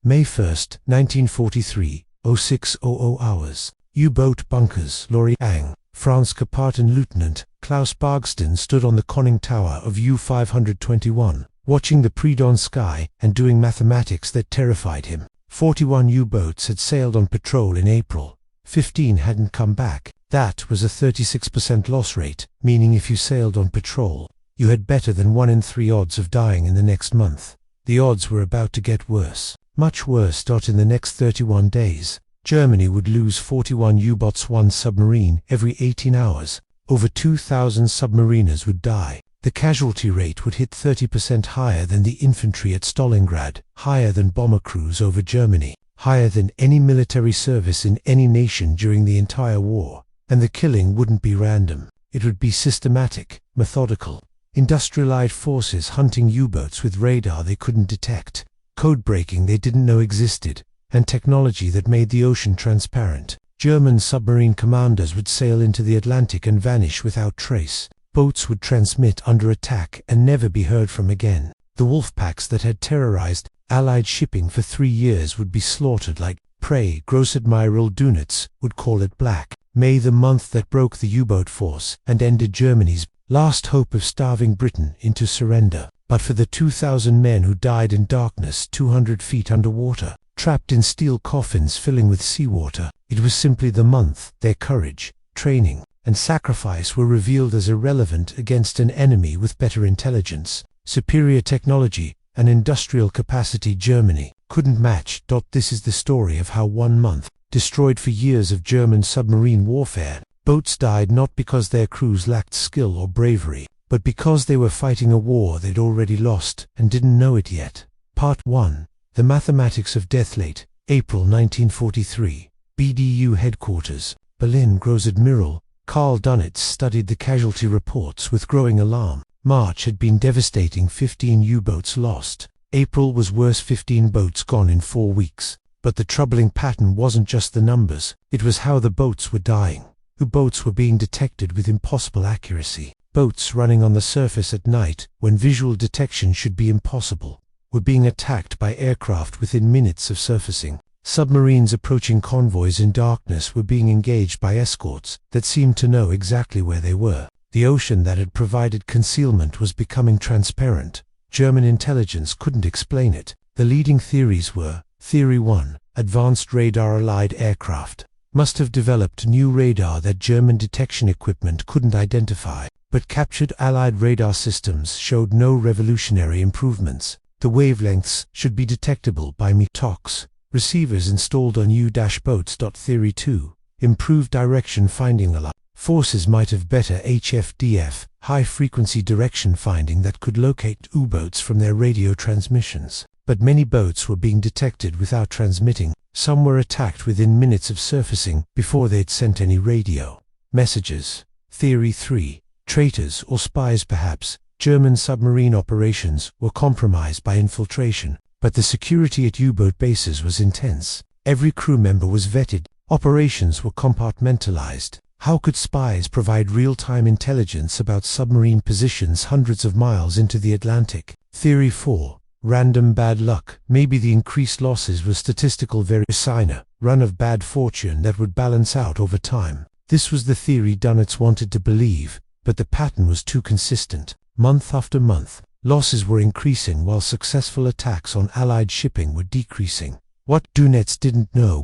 May 1st, 1943, 06:00 hours. U-boat bunkers, Lorient, France. Kapitänleutnant Klaus Bargsten stood on the conning tower of U-521, watching the pre-dawn sky and doing mathematics that terrified him. 41 U-boats had sailed on patrol in April. 15 hadn't come back. That was a 36% loss rate, meaning if you sailed on patrol, you had better than 1 in 3 odds of dying in the next month. The odds were about to get worse, much worse. In the next 31 days, Germany would lose 41 U-boats, 1 submarine every 18 hours. Over 2,000 submariners would die. The casualty rate would hit 30% higher than the infantry at Stalingrad, higher than bomber crews over Germany, higher than any military service in any nation during the entire war. And the killing wouldn't be random. It would be systematic, methodical. Industrialized forces hunting U-boats with radar they couldn't detect, codebreaking they didn't know existed, and technology that made the ocean transparent. German submarine commanders would sail into the Atlantic and vanish without trace. Boats would transmit under attack and never be heard from again. The wolf packs that had terrorized Allied shipping for 3 years would be slaughtered like prey. Großadmiral Dönitz would call it black May, the month that broke the U-boat force and ended Germany's last hope of starving Britain into surrender. But for the 2,000 men who died in darkness 200 feet underwater, trapped in steel coffins filling with seawater, it was simply the month their courage, training, and sacrifice were revealed as irrelevant against an enemy with better intelligence, superior technology, and industrial capacity Germany couldn't match. This is the story of how 1 month destroyed for years of German submarine warfare. Boats died not because their crews lacked skill or bravery, but because they were fighting a war they'd already lost and didn't know it yet. Part 1. The Mathematics of Death. Late April 1943. BDU headquarters, Berlin. Großadmiral Karl Dönitz studied the casualty reports with growing alarm. March had been devastating, 15 U-boats lost. April was worse, 15 boats gone in 4 weeks. But the troubling pattern wasn't just the numbers, it was how the boats were dying. U-boats were being detected with impossible accuracy. Boats running on the surface at night, when visual detection should be impossible, were being attacked by aircraft within minutes of surfacing. Submarines approaching convoys in darkness were being engaged by escorts that seemed to know exactly where they were. The ocean that had provided concealment was becoming transparent. German intelligence couldn't explain it. The leading theories were: Theory 1. Advanced radar. Allied aircraft must have developed new radar that German detection equipment couldn't identify, but captured Allied radar systems showed no revolutionary improvements. The wavelengths should be detectable by METOX receivers installed on U-boats. Theory 2. Improved direction finding. Allied forces might have better HFDF, high-frequency direction finding that could locate U-boats from their radio transmissions. But many boats were being detected without transmitting. Some were attacked within minutes of surfacing before they'd sent any radio messages. Theory 3. Traitors or spies perhaps. German submarine operations were compromised by infiltration, but the security at U-boat bases was intense. Every crew member was vetted. Operations were compartmentalized. How could spies provide real-time intelligence about submarine positions hundreds of miles into the Atlantic? Theory 4. Random bad luck. Maybe the increased losses were statistical variation, run of bad fortune that would balance out over time. This was the theory Dönitz wanted to believe, but the pattern was too consistent. Month after month, losses were increasing while successful attacks on Allied shipping were decreasing. What Dönitz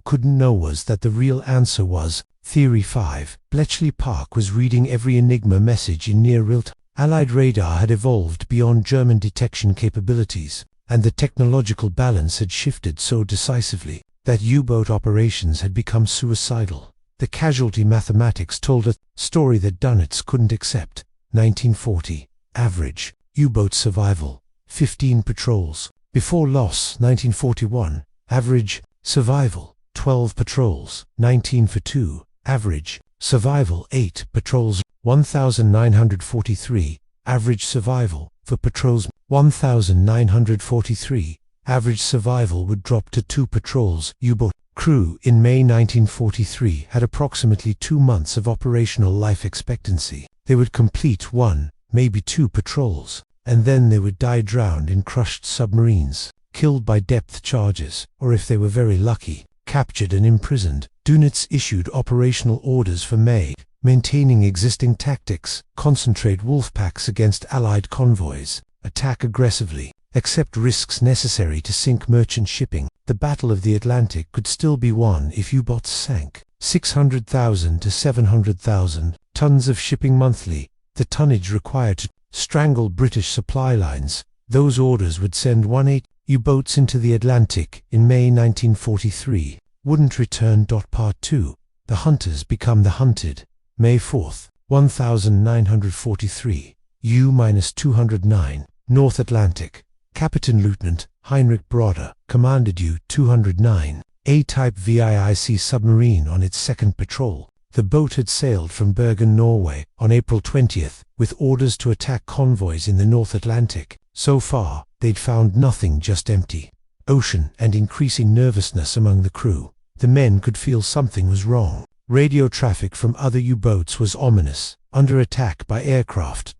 couldn't know was that the real answer was Theory 5. Bletchley Park was reading every Enigma message in near real time. Allied radar had evolved beyond German detection capabilities, and the technological balance had shifted so decisively that U-boat operations had become suicidal. The casualty mathematics told a story that Dönitz couldn't accept. 1940. Average U-boat survival, 15 patrols. Before loss, 1941. Average survival, 12 patrols. 19 for 2. Average survival, 8 patrols. 1943. Average survival for patrols. 1943. Average survival would drop to 2 patrols. U-boat crew in May 1943 had approximately 2 months of operational life expectancy. They would complete 1, maybe 2 patrols, and then they would die drowned in crushed submarines. killed by depth charges, or if they were very lucky, captured and imprisoned. Dönitz issued operational orders for May, maintaining existing tactics, concentrate wolf packs against Allied convoys, attack aggressively, accept risks necessary to sink merchant shipping. The Battle of the Atlantic could still be won if U-boats sank 600,000 to 700,000 tons of shipping monthly, the tonnage required to strangle British supply lines. Those orders would send 18 U-boats into the Atlantic in May 1943. Wouldn't return. Part 2. The hunters become the hunted. May 4th, 1943. U-209. North Atlantic. Kapitänleutnant Heinrich Broder commanded U-209, A-type WWII submarine on its second patrol. The boat had sailed from Bergen, Norway, on April 20th, with orders to attack convoys in the North Atlantic. So far, they'd found nothing, just empty ocean and increasing nervousness among the crew. The men could feel something was wrong. Radio traffic from other U-boats was ominous. Under attack by aircraft,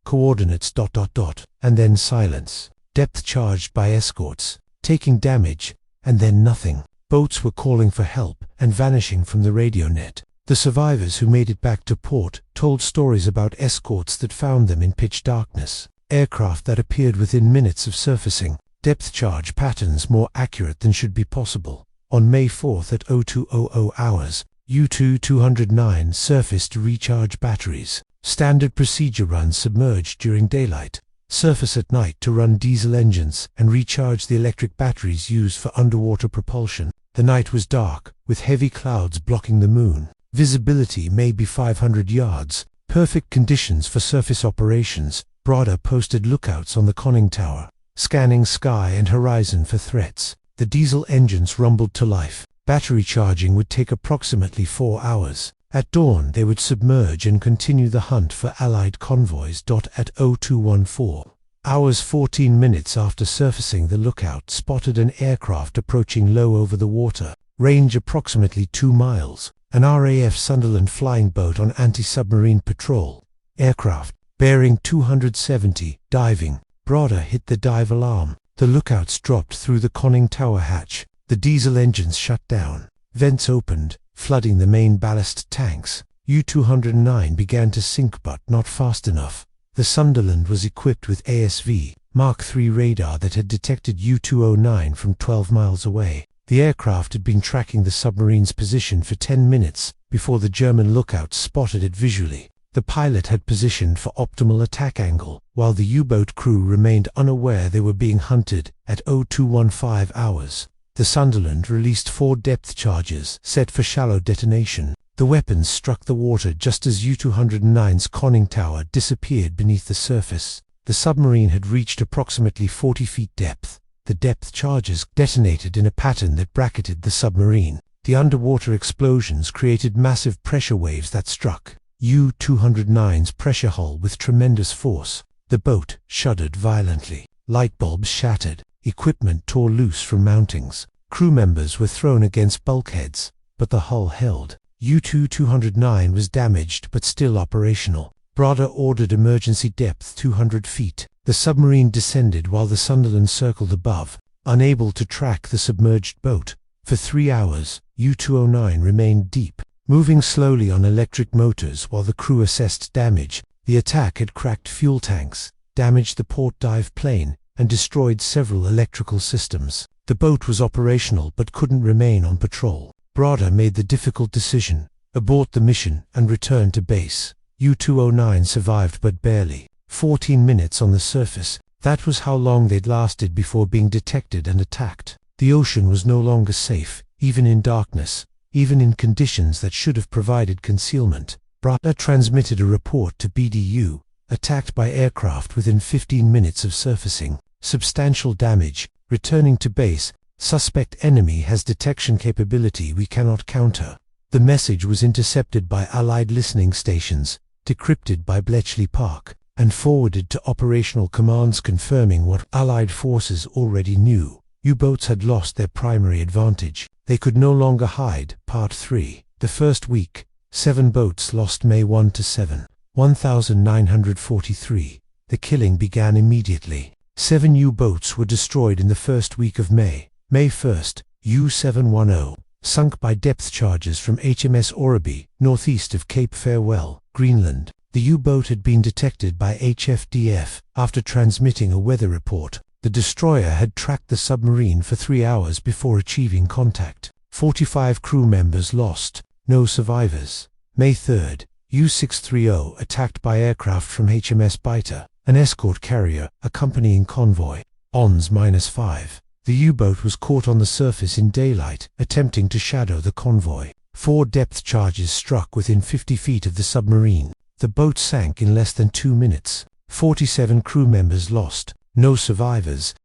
coordinates, and then silence. Depth charged by escorts, taking damage, and then nothing. Boats were calling for help and vanishing from the radio net. The survivors who made it back to port told stories about escorts that found them in pitch darkness, aircraft that appeared within minutes of surfacing, depth charge patterns more accurate than should be possible. On May 4th at 0200 hours, U-209 surfaced to recharge batteries. Standard procedure runs submerged during daylight. Surface at night to run diesel engines and recharge the electric batteries used for underwater propulsion. The night was dark, with heavy clouds blocking the moon. Visibility may be 500 yards. Perfect conditions for surface operations. Broder posted lookouts on the conning tower, scanning sky and horizon for threats. The diesel engines rumbled to life. Battery charging would take approximately 4 hours. At dawn they would submerge and continue the hunt for Allied convoys. At 0214 hours 14 minutes after surfacing, the lookout spotted an aircraft approaching low over the water, range approximately 2 miles. An RAF Sunderland flying boat on anti-submarine patrol. Aircraft, bearing 270, diving. Broder hit the dive alarm. The lookouts dropped through the conning tower hatch. The diesel engines shut down. Vents opened, flooding the main ballast tanks. U-209 began to sink, but not fast enough. The Sunderland was equipped with ASV Mark III radar that had detected U-209 from 12 miles away. The aircraft had been tracking the submarine's position for 10 minutes before the German lookouts spotted it visually. The pilot had positioned for optimal attack angle, while the U-boat crew remained unaware they were being hunted. At 0215 hours, the Sunderland released 4 depth charges set for shallow detonation. The weapons struck the water just as U-209's conning tower disappeared beneath the surface. The submarine had reached approximately 40 feet depth. The depth charges detonated in a pattern that bracketed the submarine. The underwater explosions created massive pressure waves that struck U-209's pressure hull with tremendous force. The boat shuddered violently. Light bulbs shattered. Equipment tore loose from mountings. Crew members were thrown against bulkheads, but the hull held. U-209 was damaged but still operational. Broder ordered emergency depth 200 feet. The submarine descended while the Sunderland circled above, unable to track the submerged boat. For 3 hours, U-209 remained deep, moving slowly on electric motors while the crew assessed damage. The attack had cracked fuel tanks, damaged the port dive plane, and destroyed several electrical systems. The boat was operational but couldn't remain on patrol. Broder made the difficult decision: abort the mission and return to base. U-209 survived but barely. 14 minutes on the surface. That was how long they'd lasted before being detected and attacked. The ocean was no longer safe, even in darkness, even in conditions that should have provided concealment. Broder transmitted a report to BDU, attacked by aircraft within 15 minutes of surfacing. Substantial damage. Returning to base. Suspect enemy has detection capability we cannot counter. The message was intercepted by Allied listening stations, decrypted by Bletchley Park, and forwarded to operational commands confirming what Allied forces already knew. U-boats had lost their primary advantage. They could no longer hide. Part 3. The first week, 7 boats lost May 1 to 7, 1943. The killing began immediately. 7 U-boats were destroyed in the first week of May. May 1st, U-710, sunk by depth charges from HMS Orreby, northeast of Cape Farewell, Greenland. The U-boat had been detected by HFDF after transmitting a weather report. The destroyer had tracked the submarine for 3 hours before achieving contact. 45 crew members lost, no survivors. May 3rd, U-630 attacked by aircraft from HMS Biter, an escort carrier accompanying convoy. Ons-5. The U-boat was caught on the surface in daylight, attempting to shadow the convoy. 4 depth charges struck within 50 feet of the submarine. The boat sank in less than 2 minutes. 47 crew members lost, no survivors.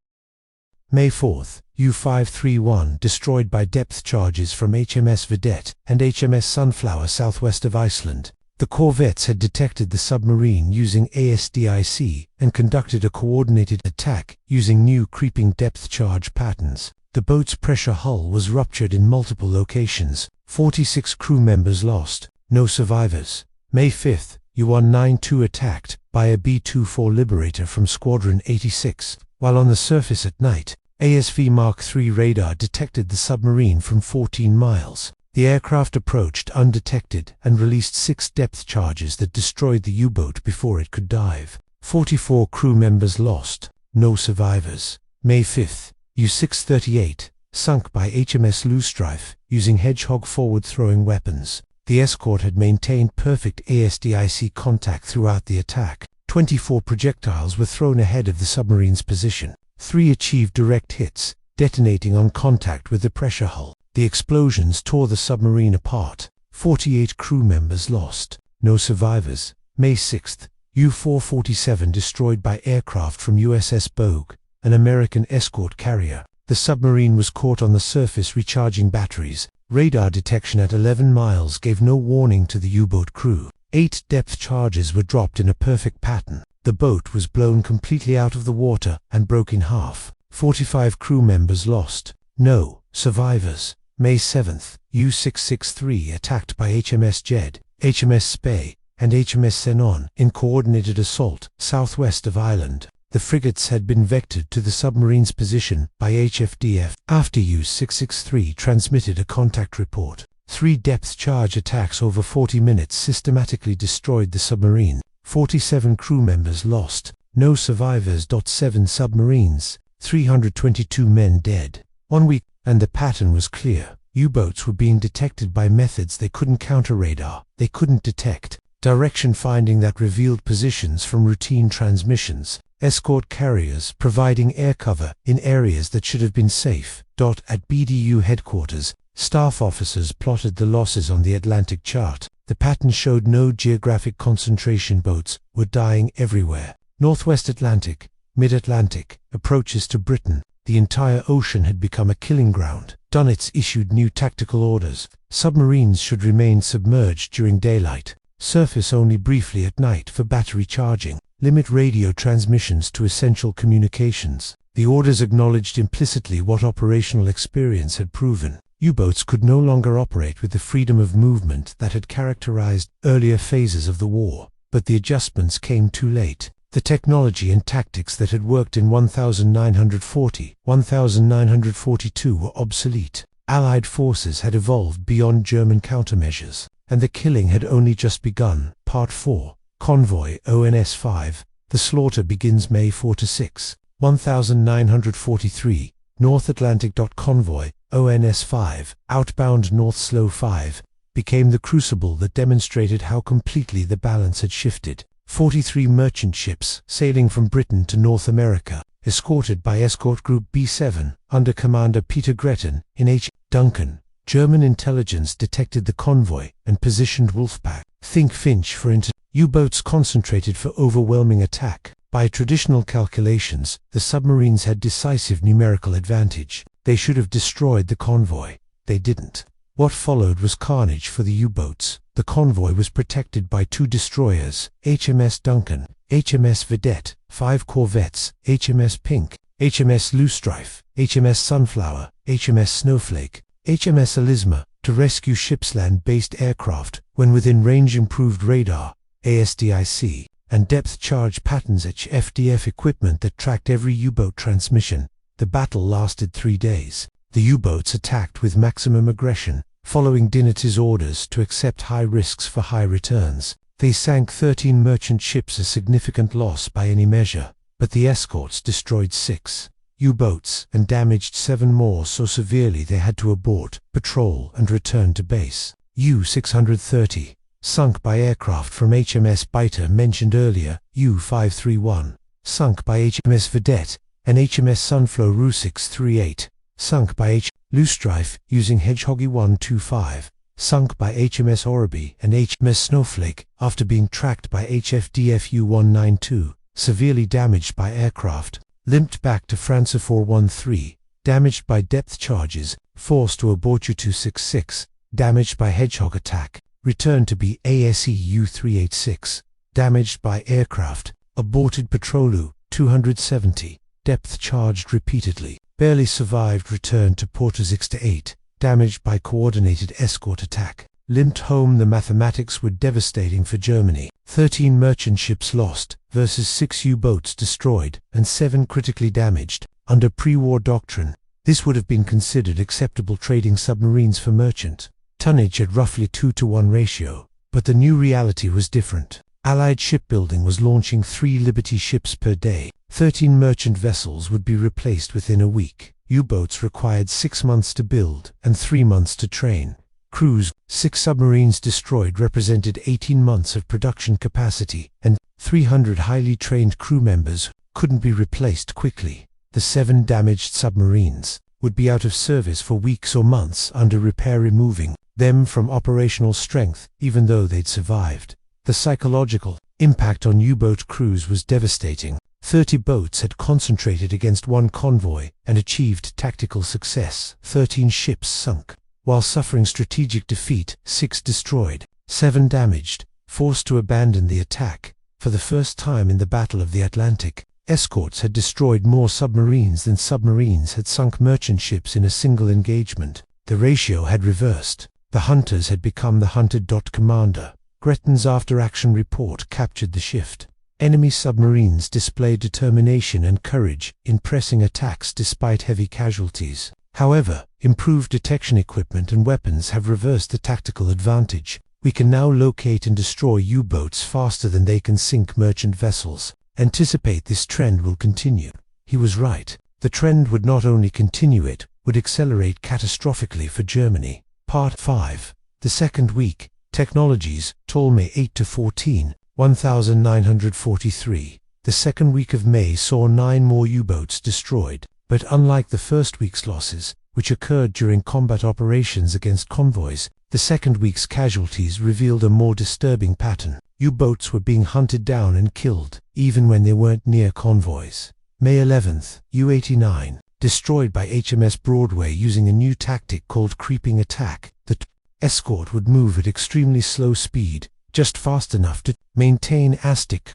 May 4th, U-531 destroyed by depth charges from HMS Vedette and HMS Sunflower southwest of Iceland. The corvettes had detected the submarine using ASDIC and conducted a coordinated attack using new creeping depth charge patterns. The boat's pressure hull was ruptured in multiple locations. 46 crew members lost, no survivors. May 5th, U-192 attacked by a B-24 Liberator from Squadron 86. While on the surface at night, ASV Mark III radar detected the submarine from 14 miles. The aircraft approached undetected and released 6 depth charges that destroyed the U-boat before it could dive. 44 crew members lost, no survivors. May 5th, U-638, sunk by HMS Loosestrife using Hedgehog forward-throwing weapons. The escort had maintained perfect ASDIC contact throughout the attack. 24 projectiles were thrown ahead of the submarine's position. 3 achieved direct hits, detonating on contact with the pressure hull. The explosions tore the submarine apart. 48 crew members lost, no survivors. May 6th, U-447 destroyed by aircraft from USS Bogue, an American escort carrier. The submarine was caught on the surface recharging batteries. Radar detection at 11 miles gave no warning to the U-boat crew. 8 depth charges were dropped in a perfect pattern. The boat was blown completely out of the water and broke in half. 45 crew members lost, no survivors. May 7th, U-663 attacked by HMS Jed, HMS Spey, and HMS Senon in coordinated assault southwest of Ireland. The frigates had been vectored to the submarine's position by HFDF after U-663 transmitted a contact report. 3 depth charge attacks over 40 minutes systematically destroyed the submarine. 47 crew members lost, no survivors. 7 submarines, 322 men dead. 1 week, and the pattern was clear. U-boats were being detected by methods they couldn't counter-radar. They couldn't detect direction finding that revealed positions from routine transmissions. Escort carriers providing air cover in areas that should have been safe. At BDU headquarters, staff officers plotted the losses on the Atlantic chart. The pattern showed no geographic concentration. Boats were dying everywhere. Northwest Atlantic, Mid-Atlantic, approaches to Britain. The entire ocean had become a killing ground. Dunitz issued new tactical orders. Submarines should remain submerged during daylight. Surface only briefly at night for battery charging. Limit radio transmissions to essential communications. The orders acknowledged implicitly what operational experience had proven. U-boats could no longer operate with the freedom of movement that had characterized earlier phases of the war. But the adjustments came too late. The technology and tactics that had worked in 1940, 1942 were obsolete. Allied forces had evolved beyond German countermeasures, and the killing had only just begun. Part 4. Convoy ONS-5. The slaughter begins May 4–6, 1943. North Atlantic. Convoy ONS-5, outbound North Slow 5, became the crucible that demonstrated how completely the balance had shifted. 43 merchant ships sailing from Britain to North America, escorted by Escort Group B7 under Commander Peter Gretton in H. Duncan. German intelligence detected the convoy and positioned Wolfpack. Think Finch for U-boats concentrated for overwhelming attack. By traditional calculations, the submarines had decisive numerical advantage. They should have destroyed the convoy. They didn't. What followed was carnage for the U-boats. The convoy was protected by 2 destroyers, HMS Duncan, HMS Vedette, 5 corvettes, HMS Pink, HMS Loosestrife, HMS Sunflower, HMS Snowflake, HMS Elisma, to rescue ships land-based aircraft when within range. Improved radar, ASDIC, and depth charge patterns HFDF equipment that tracked every U-boat transmission. The battle lasted 3 days. The U-boats attacked with maximum aggression, following Dinner's orders to accept high risks for high returns. They sank 13 merchant ships, a significant loss by any measure, but the escorts destroyed 6 U-boats and damaged 7 more so severely they had to abort, patrol and return to base. U-630, sunk by aircraft from HMS Biter mentioned earlier, U-531, sunk by HMS Vedette and HMS Sunflow Ru-638, sunk by H. Loosestrife using Hedgehoggy 125, sunk by HMS Oribi and HMS Snowflake after being tracked by HFDF U-192, severely damaged by aircraft, limped back to France 413, damaged by depth charges, forced to abort U-266, damaged by Hedgehog attack, returned to be ASE U-386, damaged by aircraft, aborted patrol U-270, depth charged repeatedly, barely survived, returned to Porto 6-8, damaged by coordinated escort attack, limped home. The mathematics were devastating for Germany. 13 merchant ships lost versus 6 U-boats destroyed and 7 critically damaged. Under pre-war doctrine, this would have been considered acceptable trading submarines for merchant tonnage at roughly 2-to-1 ratio, but the new reality was different. Allied shipbuilding was launching 3 Liberty ships per day. 13 merchant vessels would be replaced within a week. U-boats required 6 months to build and 3 months to train. Crews, 6 submarines destroyed represented 18 months of production capacity, and 300 highly trained crew members couldn't be replaced quickly. The 7 damaged submarines would be out of service for weeks or months under repair, removing them from operational strength even though they'd survived. The psychological impact on U-boat crews was devastating. 30 boats had concentrated against 1 convoy and achieved tactical success. 13 ships sunk. While suffering strategic defeat, 6 destroyed, 7 damaged, forced to abandon the attack. For the first time in the Battle of the Atlantic, escorts had destroyed more submarines than submarines had sunk merchant ships in a single engagement. The ratio had reversed. The hunters had become the hunted. Commander Gretton's after-action report captured the shift. Enemy submarines displayed determination and courage in pressing attacks despite heavy casualties. However, improved detection equipment and weapons have reversed the tactical advantage. We can now locate and destroy U-boats faster than they can sink merchant vessels. Anticipate this trend will continue. He was right. The trend would not only continue, it would accelerate catastrophically for Germany. Part 5. The second week. Technologies, Ptolemy 8-14. 1943. The second week of May saw 9 more U-boats destroyed, but unlike the first week's losses, which occurred during combat operations against convoys, the second week's casualties revealed a more disturbing pattern. U-boats were being hunted down and killed, even when they weren't near convoys. May 11th, U-89, destroyed by HMS Broadway using a new tactic called creeping attack. The escort would move at extremely slow speed, just fast enough to maintain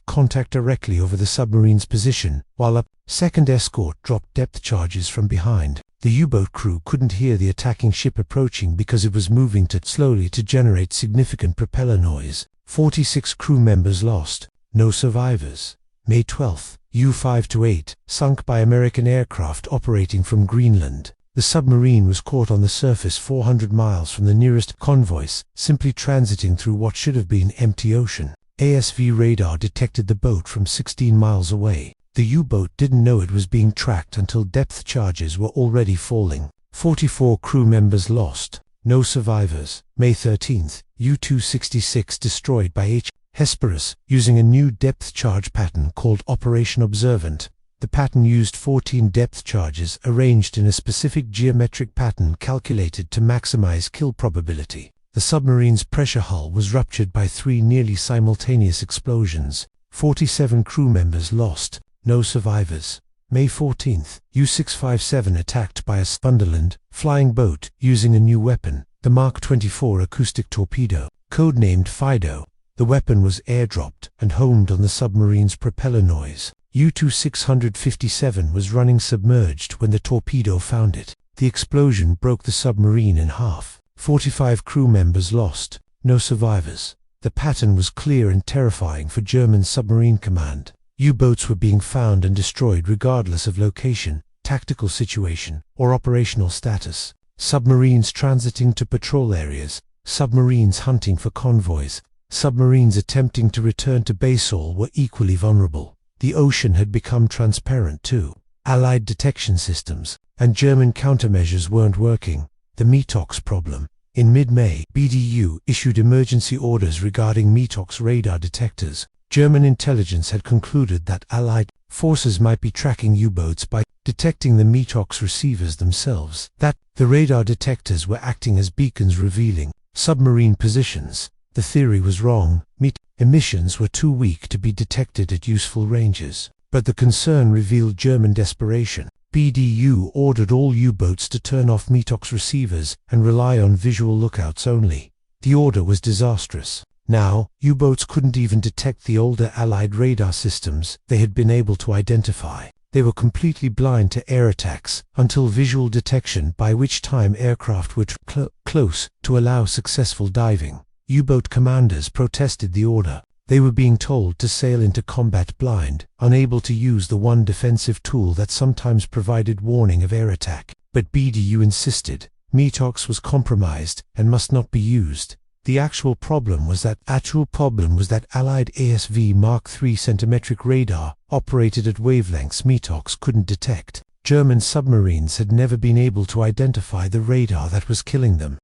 contact directly over the submarine's position, while a second escort dropped depth charges from behind. The U-boat crew couldn't hear the attacking ship approaching because it was moving too slowly to generate significant propeller noise. 46 crew members lost, no survivors. May 12th, U-528, sunk by American aircraft operating from Greenland. The submarine was caught on the surface 400 miles from the nearest convoys, simply transiting through what should have been empty ocean. ASV radar detected the boat from 16 miles away. The U-boat didn't know it was being tracked until depth charges were already falling. 44 crew members lost, no survivors. May 13th, U-266 destroyed by H. Hesperus using a new depth charge pattern called Operation Observant. The pattern used 14 depth charges arranged in a specific geometric pattern calculated to maximize kill probability. The submarine's pressure hull was ruptured by 3 nearly simultaneous explosions. 47 crew members lost, no survivors. May 14th, U-657 attacked by a Sunderland flying boat using a new weapon, the Mark 24 acoustic torpedo, codenamed Fido. The weapon was airdropped and homed on the submarine's propeller noise. U-657 was running submerged when the torpedo found it. The explosion broke the submarine in half. 45 crew members lost, no survivors. The pattern was clear and terrifying for German submarine command. U-boats were being found and destroyed regardless of location, tactical situation, or operational status. Submarines transiting to patrol areas, submarines hunting for convoys, submarines attempting to return to base all were equally vulnerable. The ocean had become transparent too. Allied detection systems and German countermeasures weren't working. The METOX problem. In mid-May, BDU issued emergency orders regarding METOX radar detectors. German intelligence had concluded that Allied forces might be tracking U-boats by detecting the METOX receivers themselves, that the radar detectors were acting as beacons revealing submarine positions. The theory was wrong. Emissions were too weak to be detected at useful ranges. But the concern revealed German desperation. BDU ordered all U-boats to turn off METOX receivers and rely on visual lookouts only. The order was disastrous. Now, U-boats couldn't even detect the older Allied radar systems they had been able to identify. They were completely blind to air attacks until visual detection, by which time aircraft were close to allow successful diving. U-boat commanders protested the order. They were being told to sail into combat blind, unable to use the one defensive tool that sometimes provided warning of air attack. But BDU insisted. METOX was compromised and must not be used. The actual problem was that Allied ASV Mark III centimetric radar operated at wavelengths METOX couldn't detect. German submarines had never been able to identify the radar that was killing them.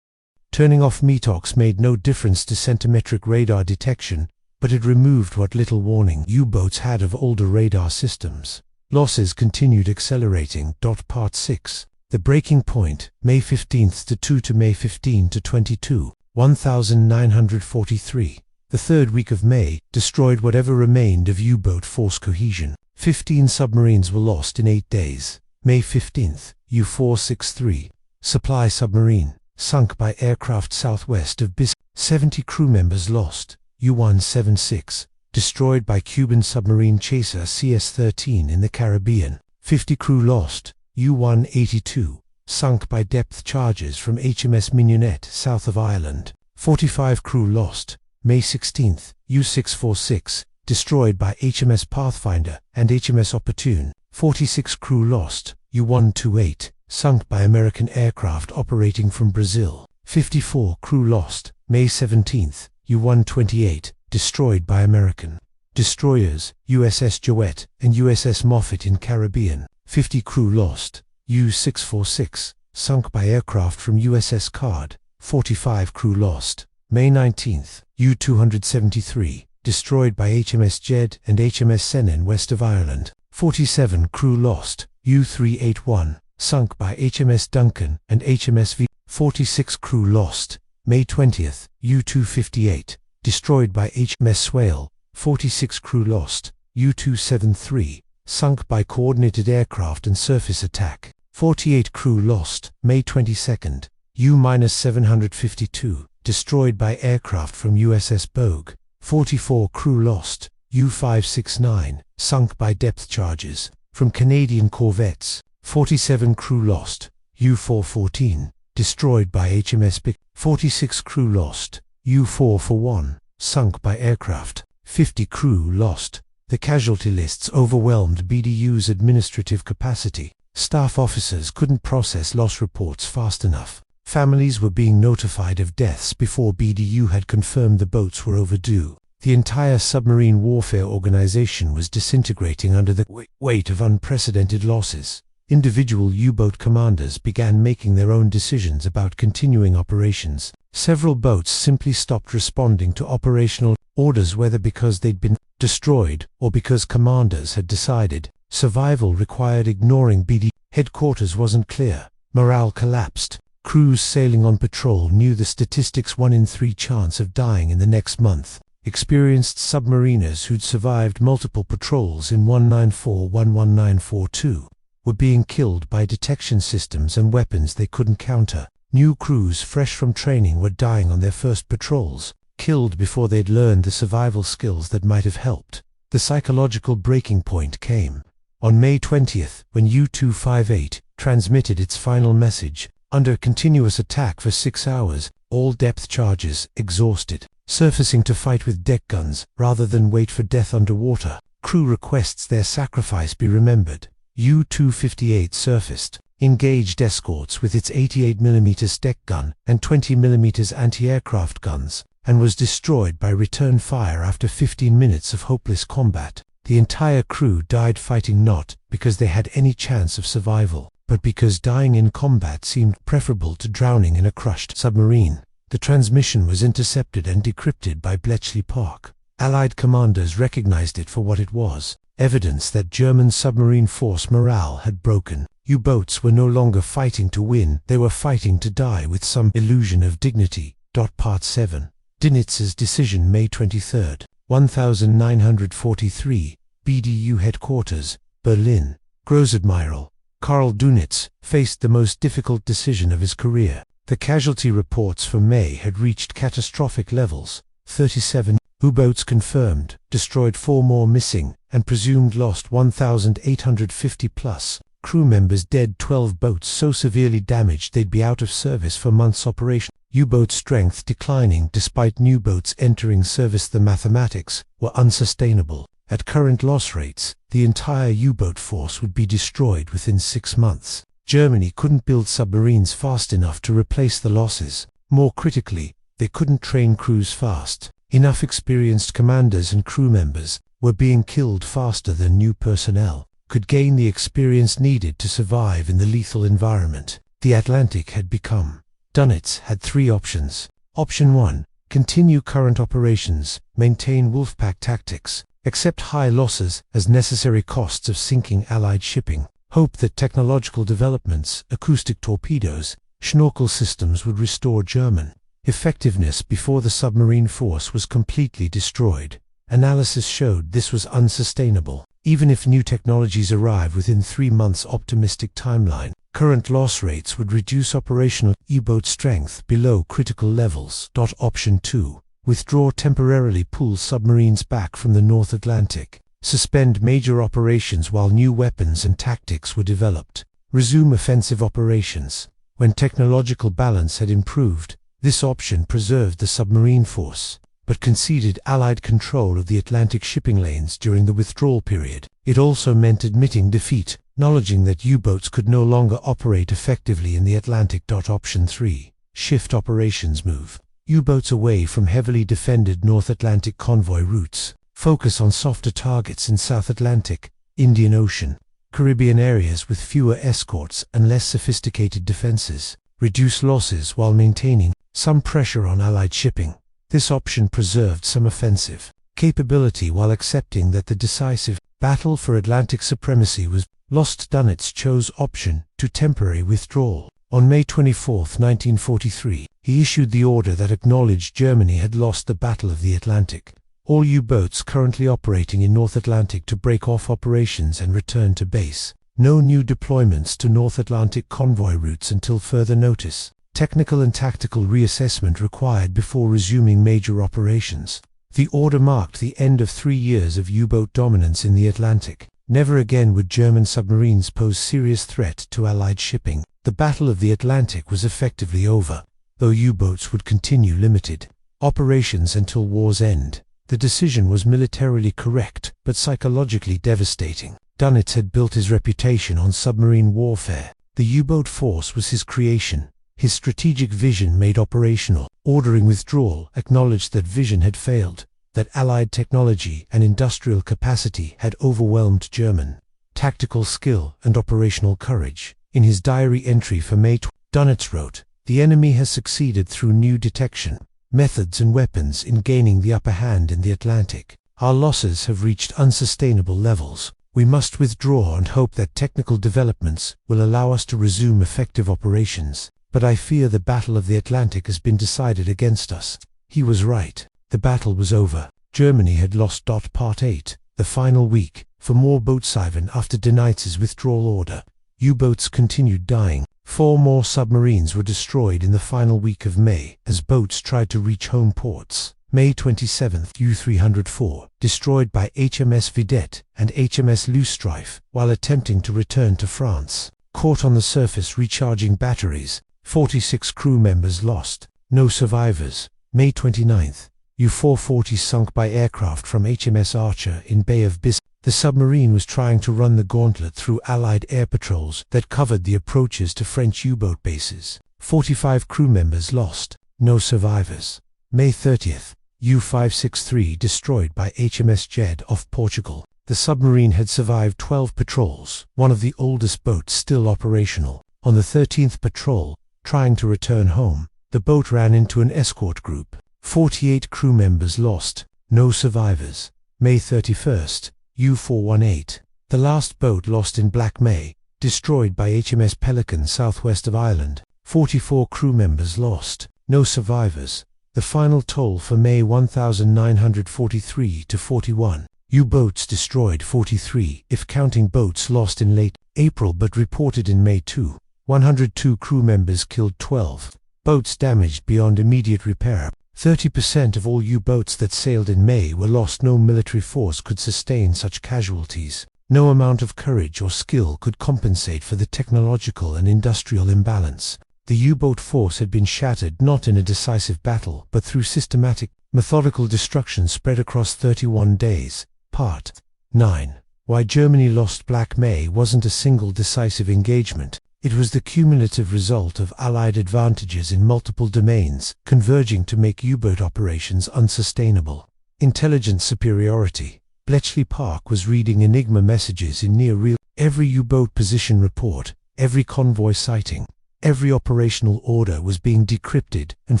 Turning off METOX made no difference to centimetric radar detection, but it removed what little warning U-boats had of older radar systems. Losses continued accelerating. Part 6. The breaking point, May 15 to 2 to May 15 to 22, 1943. The third week of May destroyed whatever remained of U-boat force cohesion. 15 submarines were lost in 8 days. May 15, U-463, supply submarine, sunk by aircraft southwest of Biscay. 70 crew members lost. U-176, destroyed by Cuban submarine chaser CS-13 in the Caribbean. 50 crew lost. U-182, sunk by depth charges from HMS Mignonette south of Ireland. 45 crew lost. May 16, U-646, destroyed by HMS Pathfinder and HMS Opportune. 46 crew lost. U-128, sunk by American aircraft operating from Brazil. 54 crew lost. May 17, U-128, destroyed by American destroyers, USS Jouett and USS Moffett in Caribbean. 50 crew lost. U-646, sunk by aircraft from USS Card. 45 crew lost. May 19, U-273, destroyed by HMS Jed and HMS Sennen west of Ireland. 47 crew lost. U-381, sunk by HMS Duncan and HMS V. 46 crew lost. May 20, U-258, destroyed by HMS Swale. 46 crew lost. U-273, sunk by coordinated aircraft and surface attack. 48 crew lost. May 22, U-752, destroyed by aircraft from USS Bogue. 44 crew lost. U-569, sunk by depth charges from Canadian corvettes. 47 crew lost. U-414, destroyed by HMS Bic. 46 crew lost. U-441, sunk by aircraft. 50 crew lost. The casualty lists overwhelmed BDU's administrative capacity. Staff officers couldn't process loss reports fast enough. Families were being notified of deaths before BDU had confirmed the boats were overdue. The entire submarine warfare organization was disintegrating under the weight of unprecedented losses. Individual U-boat commanders began making their own decisions about continuing operations. Several boats simply stopped responding to operational orders, whether because they'd been destroyed or because commanders had decided survival required ignoring BD. Headquarters wasn't clear. Morale collapsed. Crews sailing on patrol knew the statistics 1 in 3 chance of dying in the next month. Experienced submariners who'd survived multiple patrols in 194-11942 were being killed by detection systems and weapons they couldn't counter. New crews fresh from training were dying on their first patrols, killed before they'd learned the survival skills that might have helped. The psychological breaking point came on May 20th, when U-258 transmitted its final message. Under continuous attack for 6 hours, all depth charges exhausted. surfacing to fight with deck guns rather than wait for death underwater. Crew requests their sacrifice be remembered. U-258 surfaced, engaged escorts with its 88mm deck gun and 20mm anti-aircraft guns, and was destroyed by return fire after 15 minutes of hopeless combat. The entire crew died fighting, not because they had any chance of survival, but because dying in combat seemed preferable to drowning in a crushed submarine. The transmission was intercepted and decrypted by Bletchley Park. Allied commanders recognized it for what it was, evidence that German submarine force morale had broken. U-boats were no longer fighting to win, they were fighting to die with some illusion of dignity. Part 7. Donitz's decision, May 23, 1943, BDU headquarters, Berlin. Großadmiral Karl Dönitz faced the most difficult decision of his career. The casualty reports for May had reached catastrophic levels. 37 U-boats confirmed, destroyed 4 more missing, and presumed lost 1,850 plus. Crew members dead, 12 boats so severely damaged they'd be out of service for months operation. U-boat strength declining despite new boats entering service. The mathematics were unsustainable. At current loss rates, the entire U-boat force would be destroyed within 6 months. Germany couldn't build submarines fast enough to replace the losses. More critically, they couldn't train crews fast. Enough experienced commanders and crew members were being killed faster than new personnel could gain the experience needed to survive in the lethal environment the Atlantic had become. Dönitz had 3 options. Option 1, continue current operations, maintain Wolfpack tactics, accept high losses as necessary costs of sinking Allied shipping, hope that technological developments, acoustic torpedoes, schnorkel systems would restore German effectiveness before the submarine force was completely destroyed. Analysis showed this was unsustainable. Even if new technologies arrive within 3 months optimistic timeline, current loss rates would reduce operational U-boat strength below critical levels. Option 2, withdraw temporarily, pull submarines back from the North Atlantic, suspend major operations while new weapons and tactics were developed, resume offensive operations. When technological balance had improved, this option preserved the submarine force, but conceded Allied control of the Atlantic shipping lanes during the withdrawal period. It also meant admitting defeat, acknowledging that U-boats could no longer operate effectively in the Atlantic. Option 3, shift operations, move U-boats away from heavily defended North Atlantic convoy routes, focus on softer targets in South Atlantic, Indian Ocean, Caribbean areas with fewer escorts and less sophisticated defenses, reduce losses while maintaining some pressure on Allied shipping. This option preserved some offensive capability while accepting that the decisive battle for Atlantic supremacy was lost. Dönitz chose option 2, temporary withdrawal. On May 24, 1943, he issued the order that acknowledged Germany had lost the Battle of the Atlantic. All U-boats currently operating in North Atlantic to break off operations and return to base. No new deployments to North Atlantic convoy routes until further notice. Technical and tactical reassessment required before resuming major operations. The order marked the end of 3 years of U-boat dominance in the Atlantic. Never again would German submarines pose serious threat to Allied shipping. The Battle of the Atlantic was effectively over, though U-boats would continue limited operations until war's end. The decision was militarily correct, but psychologically devastating. Dönitz had built his reputation on submarine warfare. The U-boat force was his creation. His strategic vision made operational. Ordering withdrawal acknowledged that vision had failed, that Allied technology and industrial capacity had overwhelmed German tactical skill and operational courage. In his diary entry for May, Dönitz wrote, "The enemy has succeeded through new detection methods and weapons in gaining the upper hand in the Atlantic. Our losses have reached unsustainable levels. We must withdraw and hope that technical developments will allow us to resume effective operations. But I fear the Battle of the Atlantic has been decided against us." He was right. The battle was over. Germany had lost. Part 8, the final week, for more Bootshaven after Dönitz's withdrawal order. U-boats continued dying. 4 more submarines were destroyed in the final week of May as boats tried to reach home ports. May 27, U-304, destroyed by HMS Vedette and HMS Loosestrife while attempting to return to France. Caught on the surface recharging batteries, 46 crew members lost. No survivors. May 29, U-440 sunk by aircraft from HMS Archer in Bay of Biscay. The submarine was trying to run the gauntlet through Allied air patrols that covered the approaches to French U-boat bases. 45 crew members lost, no survivors. May 30th, U-563 destroyed by HMS Jed off Portugal. The submarine had survived 12 patrols, one of the oldest boats still operational. On the 13th patrol, trying to return home, the boat ran into an escort group. 48 crew members lost, no survivors. May 31st, U-418, the last boat lost in Black May, destroyed by HMS Pelican southwest of Ireland. 44 crew members lost, no survivors. The final toll for May 1943 to 41. U-boats destroyed 43, if counting boats lost in late April but reported in May 2. 102 crew members killed, 12 boats damaged beyond immediate repair. 30% of all U-boats that sailed in May were lost. No military force could sustain such casualties. No amount of courage or skill could compensate for the technological and industrial imbalance. The U-boat force had been shattered not in a decisive battle but through systematic, methodical destruction spread across 31 days. Part 9. Why Germany lost Black May wasn't a single decisive engagement. It was the cumulative result of Allied advantages in multiple domains, converging to make U-boat operations unsustainable. Intelligence superiority. Bletchley Park was reading Enigma messages in near real. Every U-boat position report, every convoy sighting, every operational order was being decrypted and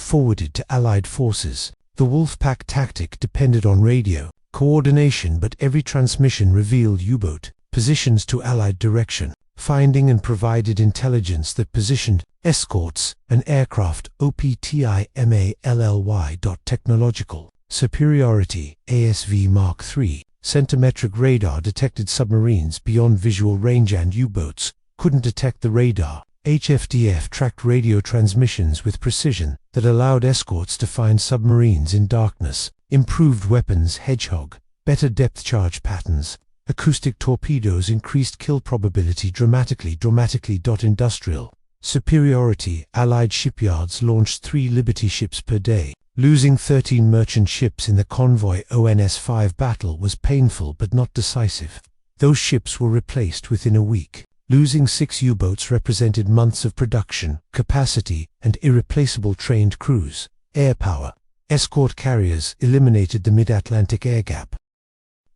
forwarded to Allied forces. The Wolfpack tactic depended on radio coordination, but every transmission revealed U-boat positions to Allied direction. Finding and provided intelligence that positioned escorts and aircraft. OPTIMALLY. Technological superiority. ASV Mark III. Centimetric radar detected submarines beyond visual range and U-boats couldn't detect the radar. HFDF tracked radio transmissions with precision that allowed escorts to find submarines in darkness. Improved weapons. Hedgehog. Better depth charge patterns. Acoustic torpedoes increased kill probability dramatically. Industrial superiority. Allied shipyards launched 3 Liberty ships per day. Losing 13 merchant ships in the convoy ONS-5 battle was painful but not decisive. Those ships were replaced within a week. Losing 6 U-boats represented months of production, capacity, and irreplaceable trained crews. Air power. Escort carriers eliminated the mid-Atlantic air gap.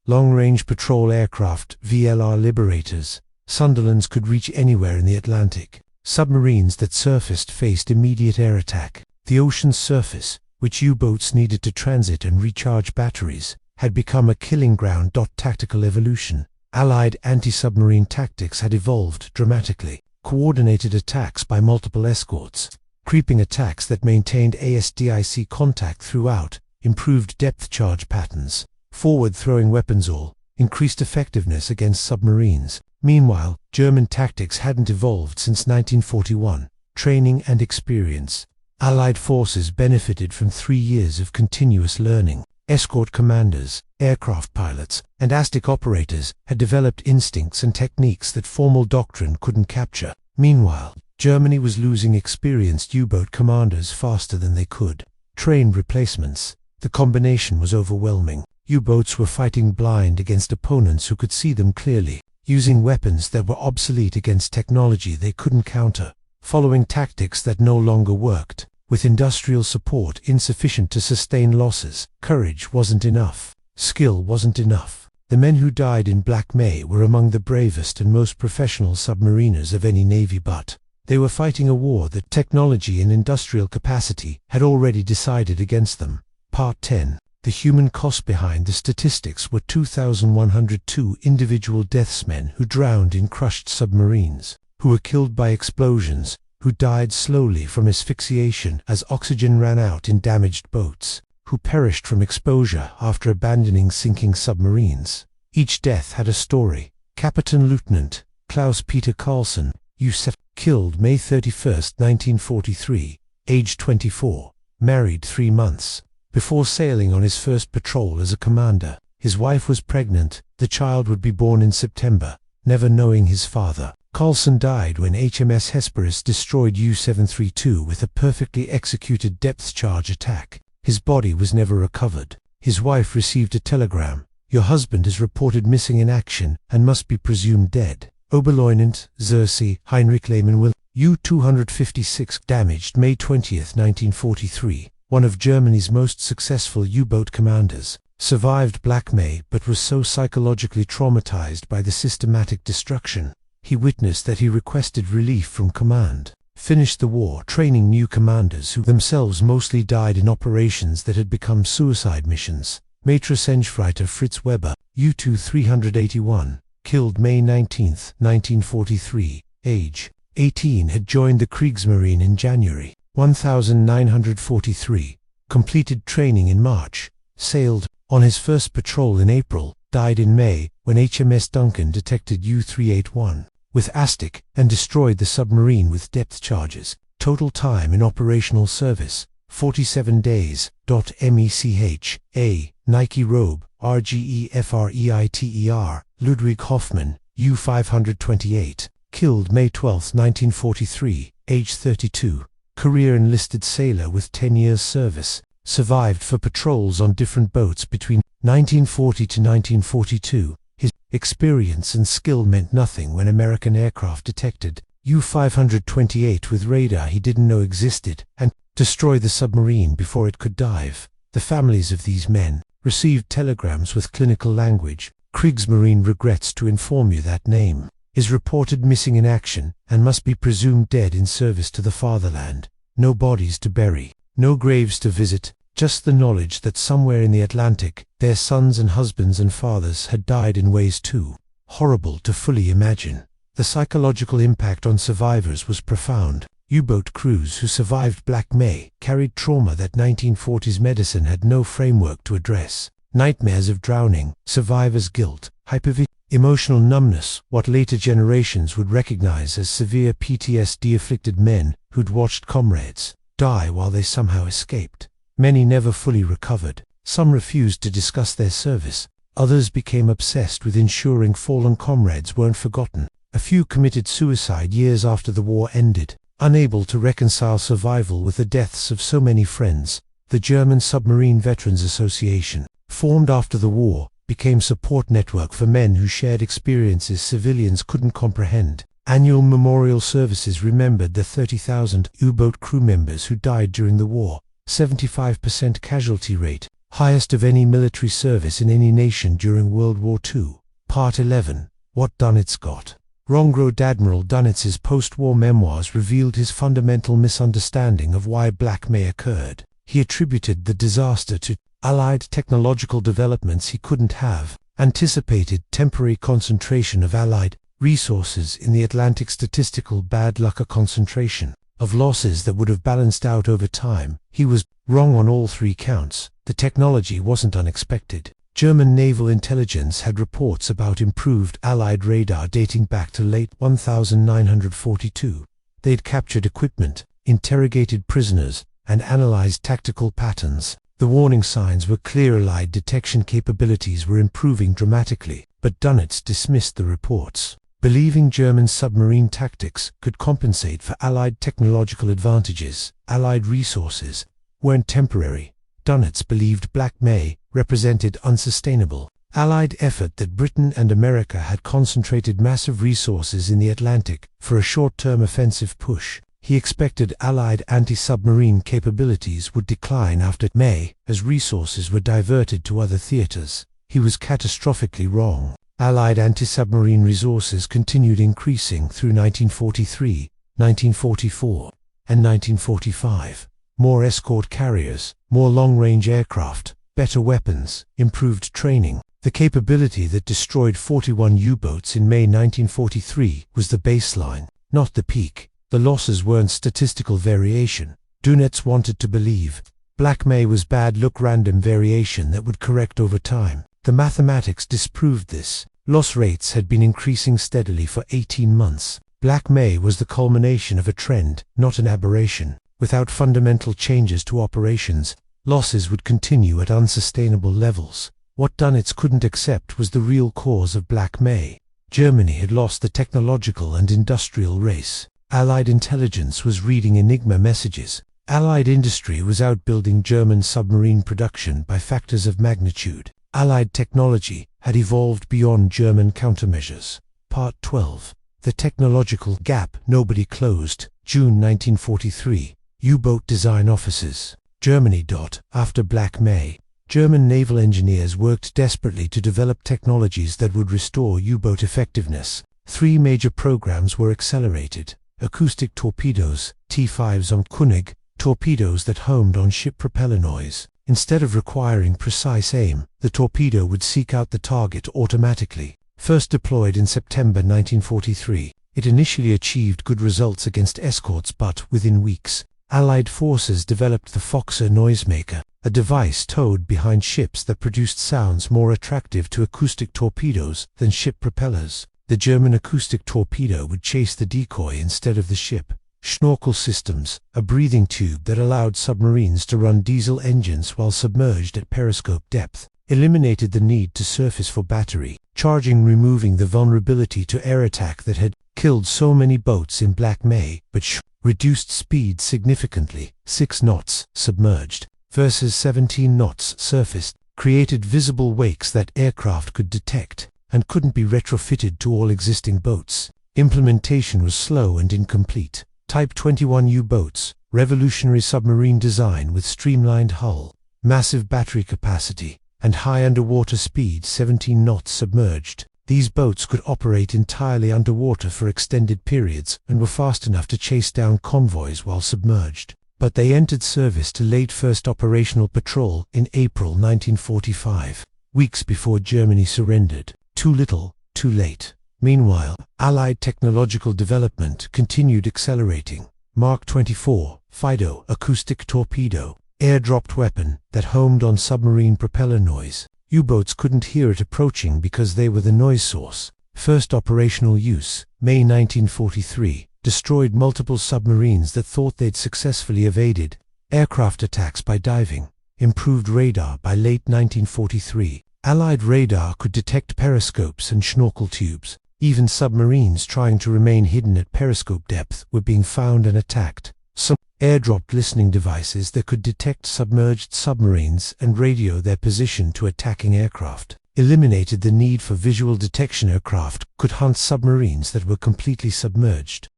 Long-range patrol aircraft, VLR Liberators. Sunderlands could reach anywhere in the Atlantic. Submarines that surfaced faced immediate air attack. The ocean's surface, which U-boats needed to transit and recharge batteries, had become a killing ground. Tactical evolution. Allied anti-submarine tactics had evolved dramatically. Coordinated attacks by multiple escorts. Creeping attacks that maintained ASDIC contact throughout. Improved depth charge patterns. Forward-throwing weapons. All increased effectiveness against submarines. Meanwhile, German tactics hadn't evolved since 1941. Training and experience. Allied forces benefited from 3 years of continuous learning. Escort commanders, aircraft pilots, and ASDIC operators had developed instincts and techniques that formal doctrine couldn't capture. Meanwhile, Germany was losing experienced U-boat commanders faster than they could train replacements. The combination was overwhelming. U-boats were fighting blind against opponents who could see them clearly, using weapons that were obsolete against technology they couldn't counter, following tactics that no longer worked. With industrial support insufficient to sustain losses, courage wasn't enough. Skill wasn't enough. The men who died in Black May were among the bravest and most professional submariners of any navy, but they were fighting a war that technology and industrial capacity had already decided against them. Part 10. The human cost behind the statistics were 2,102 individual deathsmen who drowned in crushed submarines, who were killed by explosions, who died slowly from asphyxiation as oxygen ran out in damaged boats, who perished from exposure after abandoning sinking submarines. Each death had a story. Kapitänleutnant Klaus Peter Carlsen, USS, killed May 31, 1943, aged 24, married 3 months. Before sailing on his first patrol as a commander, his wife was pregnant. The child would be born in September, never knowing his father. Carlsen died when HMS Hesperus destroyed U-732 with a perfectly executed depth charge attack. His body was never recovered. His wife received a telegram. Your husband is reported missing in action and must be presumed dead. Oberleutnant Xerxes Heinrich Lehmann will U-256 damaged May 20, 1943. One of Germany's most successful U-boat commanders. Survived Black May but was so psychologically traumatized by the systematic destruction. He witnessed that he requested relief from command. Finished the war training new commanders who themselves mostly died in operations that had become suicide missions. Matrosenschreiter Fritz Weber, U-2-381, killed May 19, 1943, age 18, had joined the Kriegsmarine in January. 1943, completed training in March, sailed on his first patrol in April, died in May when HMS Duncan detected U-381 with ASTIC and destroyed the submarine with depth charges. Total time in operational service, 47 days. MECH, A. Nike Robe, RGEFREITER, Ludwig Hoffmann, U-528, killed May 12, 1943, age 32, career enlisted sailor with 10 years service, survived for patrols on different boats between 1940 to 1942. His experience and skill meant nothing when American aircraft detected U-528 with radar he didn't know existed and destroyed the submarine before it could dive. The families of these men received telegrams with clinical language. Kriegsmarine regrets to inform you that name is reported missing in action and must be presumed dead in service to the fatherland. No bodies to bury, no graves to visit, just the knowledge that somewhere in the Atlantic their sons and husbands and fathers had died in ways too horrible to fully imagine. The psychological impact on survivors was profound. U-boat crews who survived Black May carried trauma that 1940s medicine had no framework to address. Nightmares of drowning, survivor's guilt, hypervigilance, emotional numbness, what later generations would recognize as severe PTSD-afflicted men who'd watched comrades die while they somehow escaped. Many never fully recovered. Some refused to discuss their service. Others became obsessed with ensuring fallen comrades weren't forgotten. A few committed suicide years after the war ended, unable to reconcile survival with the deaths of so many friends. The German Submarine Veterans Association, formed after the war, became support network for men who shared experiences civilians couldn't comprehend. Annual memorial services remembered the 30,000 U-boat crew members who died during the war. 75% casualty rate, highest of any military service in any nation during World War II. Part 11. What Dönitz got. Wrong-Road Admiral Dönitz's post-war memoirs revealed his fundamental misunderstanding of why Black May occurred. He attributed the disaster to Allied technological developments he couldn't have, anticipated temporary concentration of Allied resources in the Atlantic, statistical bad luck, a concentration of losses that would have balanced out over time. He was wrong on all three counts. The technology wasn't unexpected. German naval intelligence had reports about improved Allied radar dating back to late 1942. They'd captured equipment, interrogated prisoners, and analyzed tactical patterns. The warning signs were clear. Allied detection capabilities were improving dramatically, but Dönitz dismissed the reports, believing German submarine tactics could compensate for Allied technological advantages. Allied resources weren't temporary. Dönitz believed Black May represented unsustainable Allied effort, that Britain and America had concentrated massive resources in the Atlantic for a short-term offensive push. He expected Allied anti-submarine capabilities would decline after May as resources were diverted to other theaters. He was catastrophically wrong. Allied anti-submarine resources continued increasing through 1943, 1944, and 1945. More escort carriers, more long-range aircraft, better weapons, improved training. The capability that destroyed 41 U-boats in May 1943 was the baseline, not the peak. The losses weren't statistical variation. Dönitz wanted to believe Black May was bad luck, random variation that would correct over time. The mathematics disproved this. Loss rates had been increasing steadily for 18 months. Black May was the culmination of a trend, not an aberration. Without fundamental changes to operations, losses would continue at unsustainable levels. What Dönitz couldn't accept was the real cause of Black May. Germany had lost the technological and industrial race. Allied intelligence was reading Enigma messages. Allied industry was outbuilding German submarine production by factors of magnitude. Allied technology had evolved beyond German countermeasures. Part 12. The Technological Gap Nobody Closed, June 1943. U-boat design offices. Germany. After Black May, German naval engineers worked desperately to develop technologies that would restore U-boat effectiveness. 3 major programs were accelerated. Acoustic torpedoes, T5s on König, torpedoes that homed on ship propeller noise. Instead of requiring precise aim, the torpedo would seek out the target automatically. First deployed in September 1943, it initially achieved good results against escorts, but within weeks, Allied forces developed the Foxer noisemaker, a device towed behind ships that produced sounds more attractive to acoustic torpedoes than ship propellers. The German acoustic torpedo would chase the decoy instead of the ship. Schnorkel systems, a breathing tube that allowed submarines to run diesel engines while submerged at periscope depth, eliminated the need to surface for battery charging, removing the vulnerability to air attack that had killed so many boats in Black May, but reduced speed significantly. 6 knots submerged versus 17 knots surfaced, created visible wakes that aircraft could detect and couldn't be retrofitted to all existing boats. Implementation was slow and incomplete. Type 21 U-boats, revolutionary submarine design with streamlined hull, massive battery capacity, and high underwater speed, 17 knots submerged. These boats could operate entirely underwater for extended periods and were fast enough to chase down convoys while submerged. But they entered service to late first operational patrol in April 1945, weeks before Germany surrendered. Too little, too late. Meanwhile, Allied technological development continued accelerating. Mark 24, Fido, acoustic torpedo, air-dropped weapon that homed on submarine propeller noise. U-boats couldn't hear it approaching because they were the noise source. First operational use, May 1943, destroyed multiple submarines that thought they'd successfully evaded aircraft attacks by diving. Improved radar by late 1943. Allied radar could detect periscopes and schnorkel tubes. Even submarines trying to remain hidden at periscope depth were being found and attacked. Some airdropped listening devices that could detect submerged submarines and radio their position to attacking aircraft. Eliminated the need for visual detection. Aircraft could hunt submarines that were completely submerged.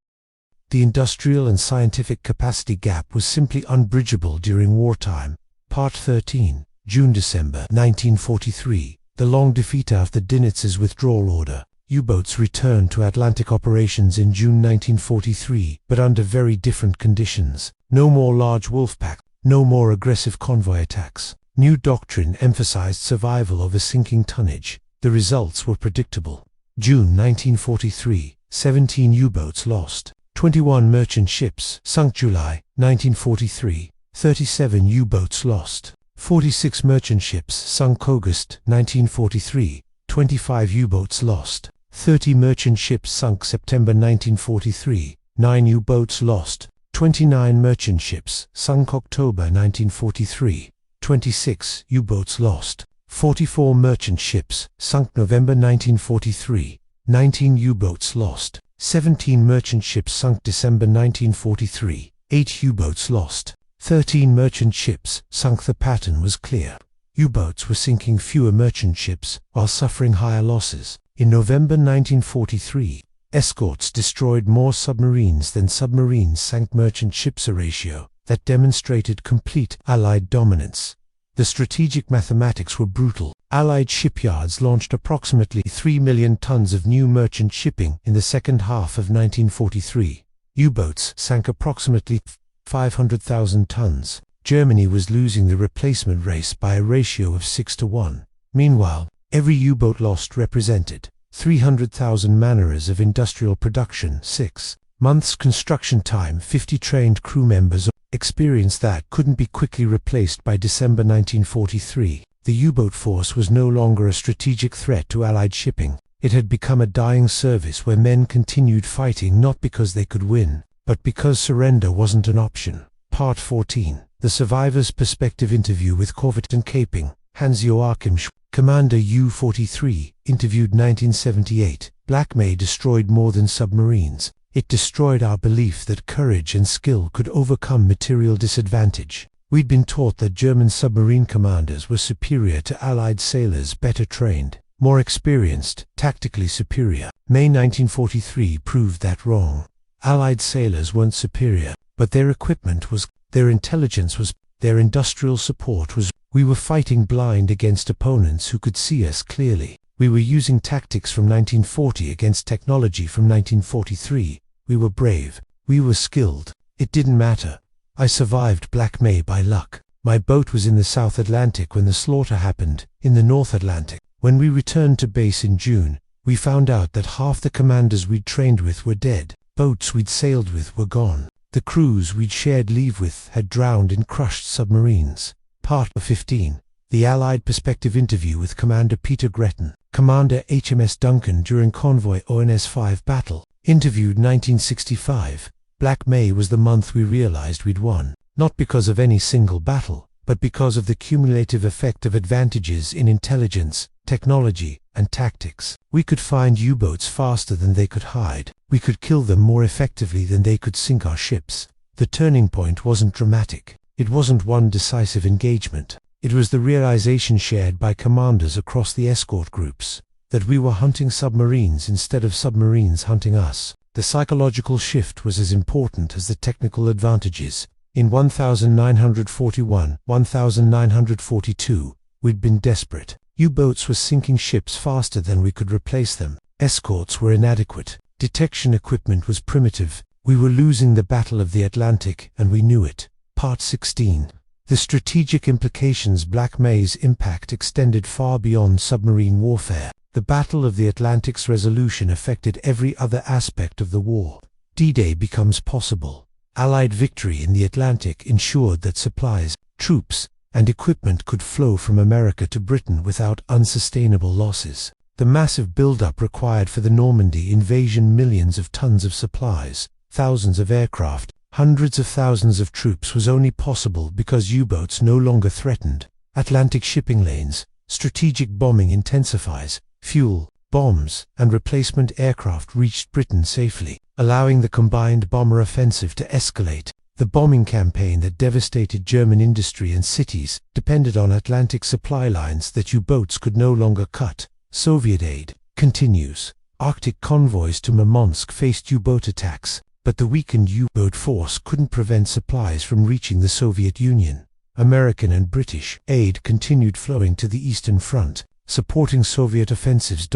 The industrial and scientific capacity gap was simply unbridgeable during wartime. Part 13, June-December 1943. The long defeat after Dinitz's withdrawal order. U-boats returned to Atlantic operations in June 1943, but under very different conditions. No more large wolfpack, no more aggressive convoy attacks. New doctrine emphasized survival over sinking tonnage. The results were predictable. June 1943, 17 U-boats lost. 21 merchant ships sunk. July 1943, 37 U-boats lost. 46 merchant ships sunk. August 1943, 25 U-boats lost. 30 merchant ships sunk. September 1943, 9 U-boats lost. 29 merchant ships sunk. October 1943, 26 U-boats lost. 44 merchant ships sunk. November 1943, 19 U-boats lost. 17 merchant ships sunk. December 1943, 8 U-boats lost. 13 merchant ships sunk. The pattern was clear. U-boats were sinking fewer merchant ships while suffering higher losses. In November 1943, escorts destroyed more submarines than submarines sank. Merchant ships, a ratio that demonstrated complete Allied dominance. The strategic mathematics were brutal. Allied shipyards launched approximately 3 million tons of new merchant shipping in the second half of 1943. U-boats sank approximately 500,000 tons. Germany was losing the replacement race by a ratio of 6-1. Meanwhile, every U-boat lost represented 300,000 man-hours of industrial production. 6 months construction time. 50 trained crew members. Experience that couldn't be quickly replaced. By December 1943, the U-boat force was no longer a strategic threat to Allied shipping. It had become a dying service where men continued fighting not because they could win, but because surrender wasn't an option. Part 14. The Survivor's Perspective Interview with Corvettan Caping. Hans-Joachim Sch, Commander U-43, interviewed 1978. Black May destroyed more than submarines. It destroyed our belief that courage and skill could overcome material disadvantage. We'd been taught that German submarine commanders were superior to Allied sailors better trained, more experienced, tactically superior. May 1943 proved that wrong. Allied sailors weren't superior, but their equipment was, their intelligence was, their industrial support was. We were fighting blind against opponents who could see us clearly. We were using tactics from 1940 against technology from 1943. We were brave. We were skilled. It didn't matter. I survived Black May by luck. My boat was in the South Atlantic when the slaughter happened, in the North Atlantic. When we returned to base in June, we found out that half the commanders we'd trained with were dead. Boats we'd sailed with were gone. The crews we'd shared leave with had drowned in crushed submarines. Part 15. The Allied Perspective Interview with Commander Peter Gretton, Commander HMS Duncan during Convoy ONS-5 battle. Interviewed 1965. Black May was the month we realized we'd won, not because of any single battle, but because of the cumulative effect of advantages in intelligence, technology, and tactics. We could find U-boats faster than they could hide. We could kill them more effectively than they could sink our ships. The turning point wasn't dramatic. It wasn't one decisive engagement. It was the realization shared by commanders across the escort groups that we were hunting submarines instead of submarines hunting us. The psychological shift was as important as the technical advantages. In 1941, 1942, we'd been desperate. U-boats were sinking ships faster than we could replace them. Escorts were inadequate. Detection equipment was primitive. We were losing the Battle of the Atlantic, and we knew it. Part 16. The strategic implications. Black May's impact extended far beyond submarine warfare. The Battle of the Atlantic's resolution affected every other aspect of the war. D-Day becomes possible. Allied victory in the Atlantic ensured that supplies, troops, and equipment could flow from America to Britain without unsustainable losses. The massive buildup required for the Normandy invasion, millions of tons of supplies, thousands of aircraft, hundreds of thousands of troops, was only possible because U-boats no longer threatened Atlantic shipping lanes. Strategic bombing intensifies. Fuel, bombs, and replacement aircraft reached Britain safely, allowing the combined bomber offensive to escalate. The bombing campaign that devastated German industry and cities depended on Atlantic supply lines that U-boats could no longer cut. Soviet aid continues. Arctic convoys to Murmansk faced U-boat attacks, but the weakened U-boat force couldn't prevent supplies from reaching the Soviet Union. American and British aid continued flowing to the Eastern Front, supporting Soviet offensives.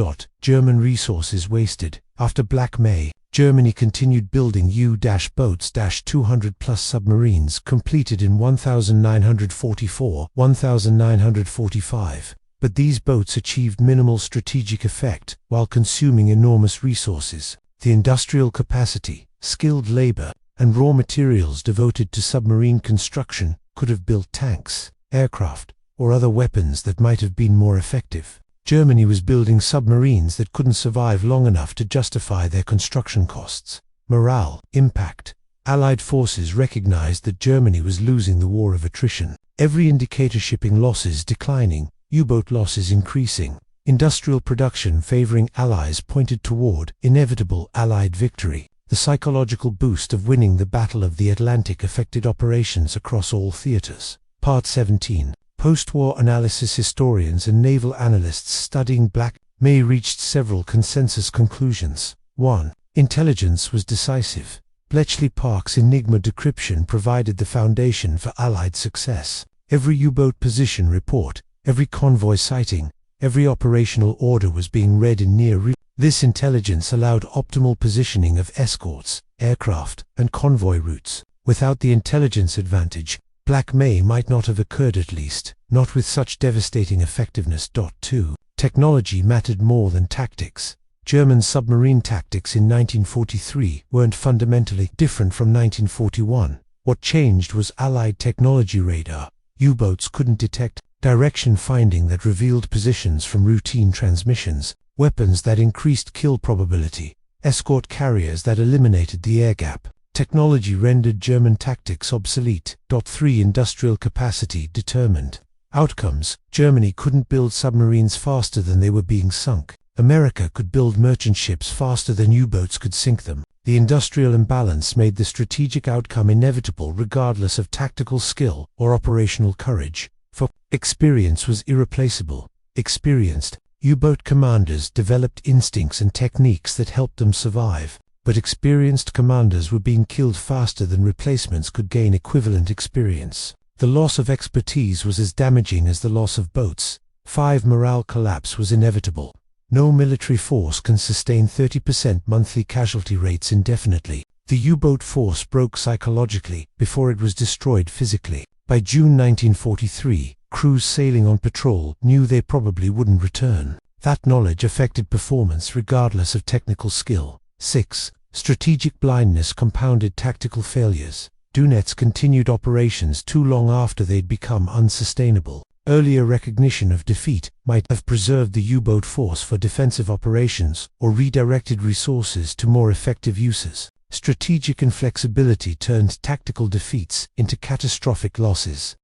German resources wasted. After Black May, Germany continued building U-boats. 200-plus submarines completed in 1944, 1945. But these boats achieved minimal strategic effect while consuming enormous resources. The industrial capacity, skilled labor, and raw materials devoted to submarine construction could have built tanks, aircraft, or other weapons that might have been more effective. Germany was building submarines that couldn't survive long enough to justify their construction costs. Morale, impact. Allied forces recognized that Germany was losing the war of attrition. Every indicator: shipping losses declining, U-boat losses increasing. Industrial production favoring Allies pointed toward inevitable Allied victory. The psychological boost of winning the Battle of the Atlantic affected operations across all theaters. Part 17. Post-war analysis. Historians and naval analysts studying Black May reached several consensus conclusions. 1. Intelligence was decisive. Bletchley Park's Enigma decryption provided the foundation for Allied success. Every U-boat position report, every convoy sighting, every operational order was being read in near real. This intelligence allowed optimal positioning of escorts, aircraft, and convoy routes. Without the intelligence advantage, Black May might not have occurred, at least not with such devastating effectiveness. 2. Technology mattered more than tactics. German submarine tactics in 1943 weren't fundamentally different from 1941. What changed was Allied technology. Radar. U-boats couldn't detect direction finding that revealed positions from routine transmissions, weapons that increased kill probability, escort carriers that eliminated the air gap. Technology rendered German tactics obsolete. 3. Industrial capacity determined outcomes. Germany couldn't build submarines faster than they were being sunk. America could build merchant ships faster than U-boats could sink them. The industrial imbalance made the strategic outcome inevitable regardless of tactical skill or operational courage. For experience was irreplaceable. Experienced U-boat commanders developed instincts and techniques that helped them survive, but experienced commanders were being killed faster than replacements could gain equivalent experience. The loss of expertise was as damaging as the loss of boats. 5. Morale collapse was inevitable. No military force can sustain 30% monthly casualty rates indefinitely. The U-boat force broke psychologically before it was destroyed physically. By June 1943, crews sailing on patrol knew they probably wouldn't return. That knowledge affected performance regardless of technical skill. 6. Strategic blindness compounded tactical failures. Dunets continued operations too long after they'd become unsustainable. Earlier recognition of defeat might have preserved the U-boat force for defensive operations or redirected resources to more effective uses. Strategic inflexibility turned tactical defeats into catastrophic losses.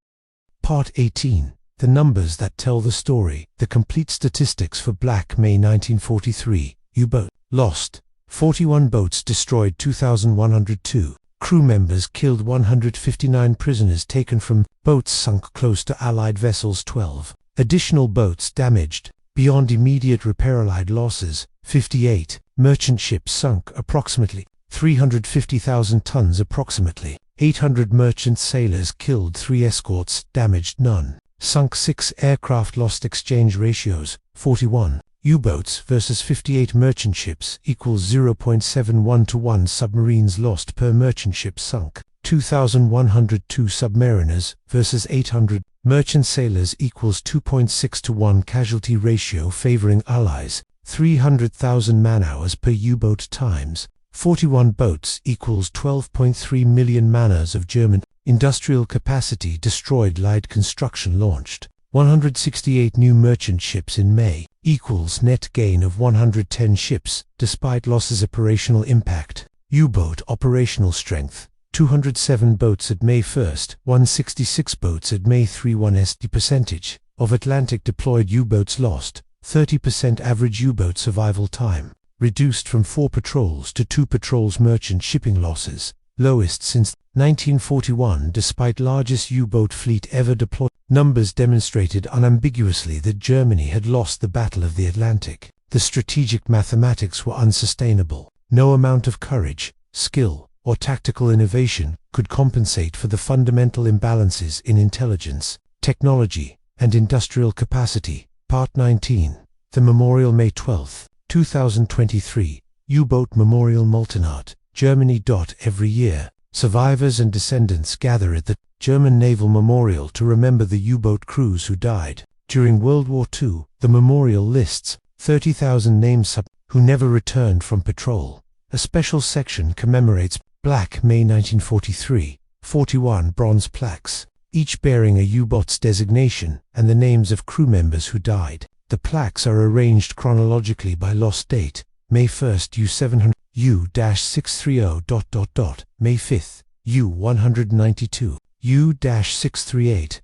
Part 18. The numbers that tell the story. The complete statistics for Black May 1943. U-boat lost 41 boats destroyed 2,102. Crew members killed 159. Prisoners taken from boats sunk close to Allied vessels 12. Additional boats damaged beyond immediate repair. Allied losses 58. Merchant ships sunk approximately 350,000 tons. Approximately 800 merchant sailors killed. 3 escorts damaged. None sunk. 6 aircraft lost. Exchange ratios 41. U-boats versus 58 merchant ships equals 0.71 to 1. Submarines lost per merchant ship sunk 2,102. Submariners versus 800 merchant sailors equals 2.6 to 1. Casualty ratio favoring Allies 300,000 man-hours per U-boat times 41 boats equals 12.3 million man-hours of German industrial capacity destroyed. Light construction launched 168 new merchant ships in May equals net gain of 110 ships despite losses. Operational impact. U-boat operational strength 207 boats at May 1st, 166 boats at May 3. 1st percentage of Atlantic deployed U-boats lost 30%. Average U-boat survival time reduced from 4 patrols to 2 patrols. Merchant shipping losses lowest since 1941 despite largest U-boat fleet ever deployed. Numbers demonstrated unambiguously that Germany had lost the Battle of the Atlantic. The strategic mathematics were unsustainable. No amount of courage, skill, or tactical innovation could compensate for the fundamental imbalances in intelligence, technology, and industrial capacity. Part 19. The Memorial May 12, 2023. U-boat Memorial Molten Art, Germany. Every year, survivors and descendants gather at the German Naval Memorial to remember the U-boat crews who died. During World War II, the memorial lists 30,000 names who never returned from patrol. A special section commemorates Black May 1943, 41 bronze plaques, each bearing a U-boat's designation and the names of crew members who died. The plaques are arranged chronologically by lost date: May 1st U700, U-630... May 5th, U192, U-638...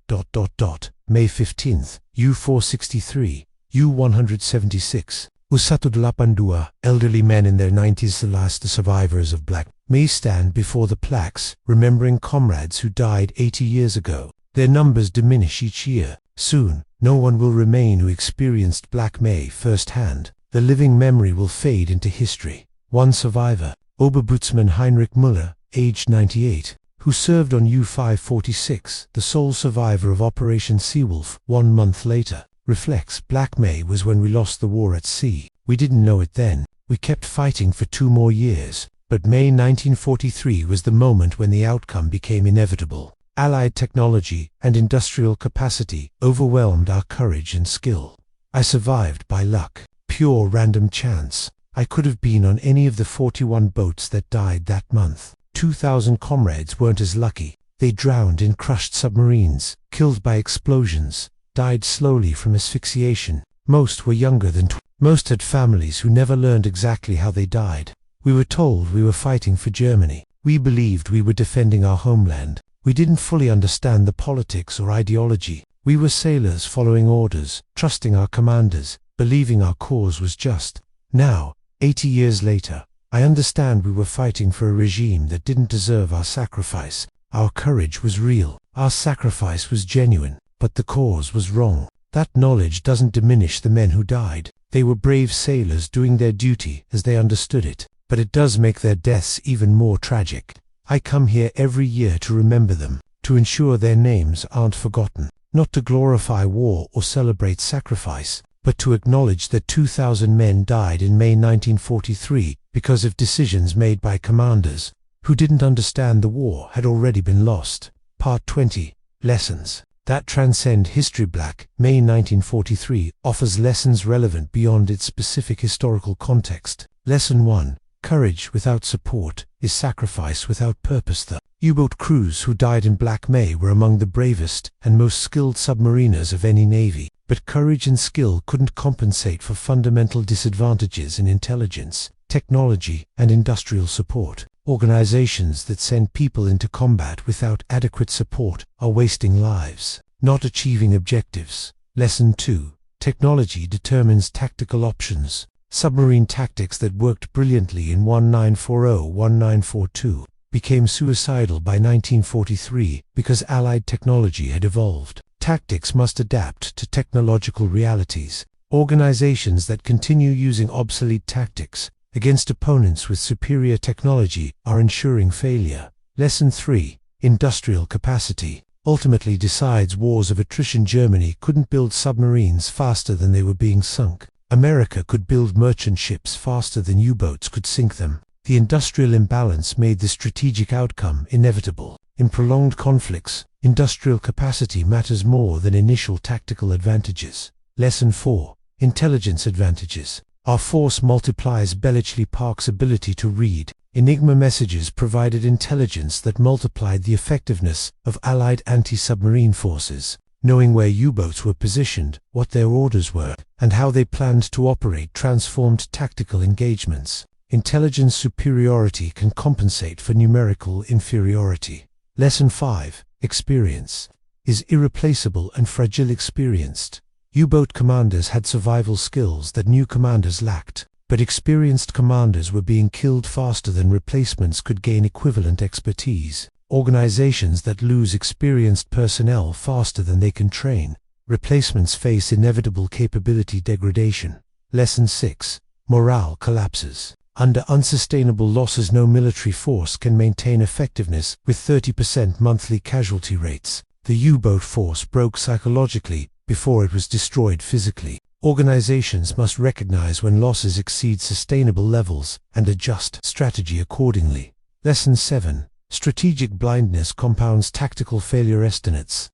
May 15th, U463, U176. U182, elderly men in their 90s, the last survivors of Black May stand before the plaques, remembering comrades who died 80 years ago. Their numbers diminish each year. Soon, no one will remain who experienced Black May firsthand. The living memory will fade into history. One survivor, Oberbootsman Heinrich Müller, aged 98, who served on U-546, the sole survivor of Operation Seawolf, 1 month later, reflects, "Black May was when we lost the war at sea. We didn't know it then. We kept fighting for 2 more years. But May 1943 was the moment when the outcome became inevitable. Allied technology and industrial capacity overwhelmed our courage and skill. I survived by luck, pure random chance. I could have been on any of the 41 boats that died that month. 2,000 comrades weren't as lucky. They drowned in crushed submarines, killed by explosions, died slowly from asphyxiation. Most were younger than most had families who never learned exactly how they died. We were told we were fighting for Germany. We believed we were defending our homeland. We didn't fully understand the politics or ideology. We were sailors following orders, trusting our commanders, believing our cause was just. Now, 80 years later, I understand we were fighting for a regime that didn't deserve our sacrifice. Our courage was real, our sacrifice was genuine, but the cause was wrong. That knowledge doesn't diminish the men who died. They were brave sailors doing their duty as they understood it, but it does make their deaths even more tragic. I come here every year to remember them, to ensure their names aren't forgotten, not to glorify war or celebrate sacrifice, but to acknowledge that 2,000 men died in May 1943 because of decisions made by commanders who didn't understand the war had already been lost. Part 20. Lessons that transcend history. Black May 1943 offers lessons relevant beyond its specific historical context. Lesson 1. Courage without support is sacrifice without purpose. The U-boat crews who died in Black May were among the bravest and most skilled submariners of any navy, but courage and skill couldn't compensate for fundamental disadvantages in intelligence, technology, and industrial support. Organizations that send people into combat without adequate support are wasting lives, not achieving objectives. Lesson 2. Technology determines tactical options. Submarine tactics that worked brilliantly in 1940-1942 became suicidal by 1943 because Allied technology had evolved. Tactics must adapt to technological realities. Organizations that continue using obsolete tactics against opponents with superior technology are ensuring failure. Lesson 3. Industrial capacity ultimately decides wars of attrition. Germany couldn't build submarines faster than they were being sunk. America could build merchant ships faster than U-boats could sink them. The industrial imbalance made the strategic outcome inevitable. In prolonged conflicts, industrial capacity matters more than initial tactical advantages. Lesson 4. Intelligence advantages. Our force multiplies. Bletchley Park's ability to read Enigma messages provided intelligence that multiplied the effectiveness of Allied anti-submarine forces. Knowing where U-boats were positioned, what their orders were, and how they planned to operate transformed tactical engagements. Intelligence superiority can compensate for numerical inferiority. Lesson 5. Experience is irreplaceable and fragile. Experienced U-boat commanders had survival skills that new commanders lacked, but experienced commanders were being killed faster than replacements could gain equivalent expertise. Organizations that lose experienced personnel faster than they can train, replacements face inevitable capability degradation. Lesson 6. Morale collapses. Under unsustainable losses, no military force can maintain effectiveness with 30% monthly casualty rates. The U-boat force broke psychologically before it was destroyed physically. Organizations must recognize when losses exceed sustainable levels and adjust strategy accordingly. Lesson 7. Strategic blindness compounds tactical failure. Estimates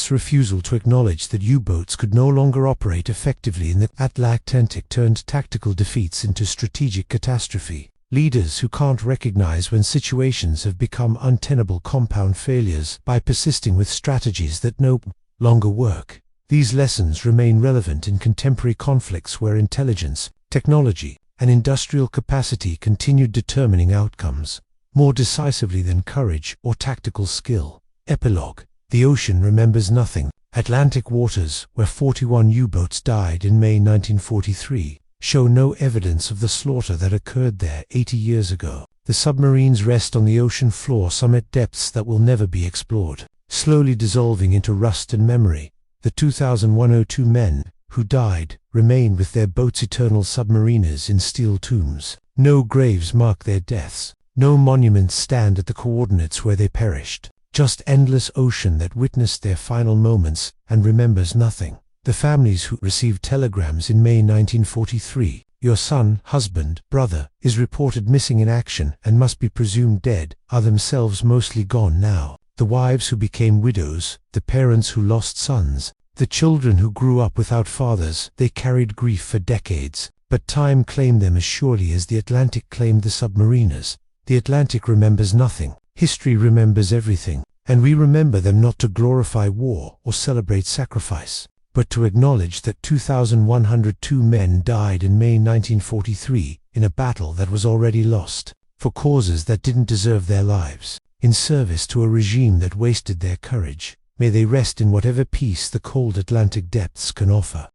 refusal to acknowledge that U-boats could no longer operate effectively in the Atlantic turned tactical defeats into strategic catastrophe. Leaders who can't recognize when situations have become untenable compound failures by persisting with strategies that no longer work. These lessons remain relevant in contemporary conflicts where intelligence, technology, and industrial capacity continue determining outcomes more decisively than courage or tactical skill. Epilogue. The ocean remembers nothing. Atlantic waters, where 41 U-boats died in May 1943, show no evidence of the slaughter that occurred there 80 years ago. The submarines rest on the ocean floor, some at depths that will never be explored, slowly dissolving into rust and memory. The 2,102 men who died remain with their boats, eternal submariners in steel tombs. No graves mark their deaths. No monuments stand at the coordinates where they perished. Just endless ocean that witnessed their final moments and remembers nothing. The families who received telegrams in May 1943, "Your son, husband, brother, is reported missing in action and must be presumed dead," are themselves mostly gone now. The wives who became widows, the parents who lost sons, the children who grew up without fathers, they carried grief for decades, but time claimed them as surely as the Atlantic claimed the submariners. The Atlantic remembers nothing. History remembers everything, and we remember them not to glorify war or celebrate sacrifice, but to acknowledge that 2,102 men died in May 1943 in a battle that was already lost, for causes that didn't deserve their lives, in service to a regime that wasted their courage. May they rest in whatever peace the cold Atlantic depths can offer.